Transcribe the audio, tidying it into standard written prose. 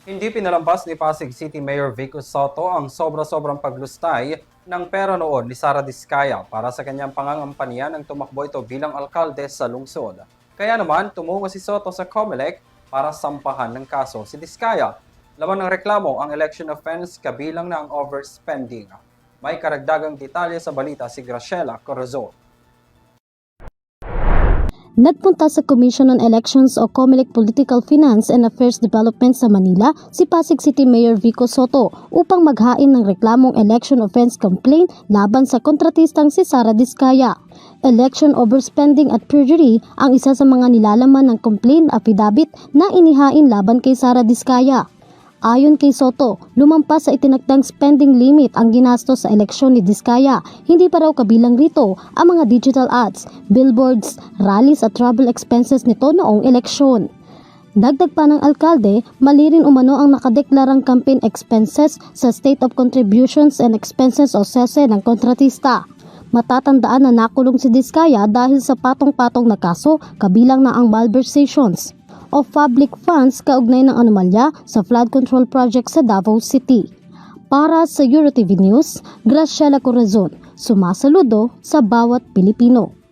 Hindi pinalampas ni Pasig City Mayor Vico Soto ang sobra-sobrang paglustay ng pera noon ni Sara Diskaya para sa kanyang pangangampanya ng tumakbo ito bilang alkalde sa lungsod. Kaya naman, tumungo si Soto sa COMELEC para sampahan ng kaso si Diskaya. Laman ng reklamo ang election offense kabilang na ang overspending. May karagdagang detalye sa balita si Graciela Corazon. Nagpunta sa Commission on Elections o COMELEC Political Finance and Affairs Development sa Manila si Pasig City Mayor Vico Soto upang maghain ng reklamong election offense complaint laban sa kontratistang si Sara Diskaya. Election overspending at perjury ang isa sa mga nilalaman ng complaint affidavit na inihain laban kay Sara Diskaya. Ayon kay Soto, lumampas sa itinakdang spending limit ang ginastos sa eleksyon ni Diskaya. Hindi pa raw kabilang rito ang mga digital ads, billboards, rallies at travel expenses nito noong eleksyon. Dagdag pa ng alkalde, mali rin umano ang nakadeklarang campaign expenses sa State of Contributions and Expenses o SESE ng kontratista. Matatandaan na nakulong si Diskaya dahil sa patong-patong na kaso kabilang na ang malversations of public funds kaugnay ng anomalya sa flood control project sa Davao City. Para sa EuroTV News, Graciela Corazon, sumasaludo sa bawat Pilipino.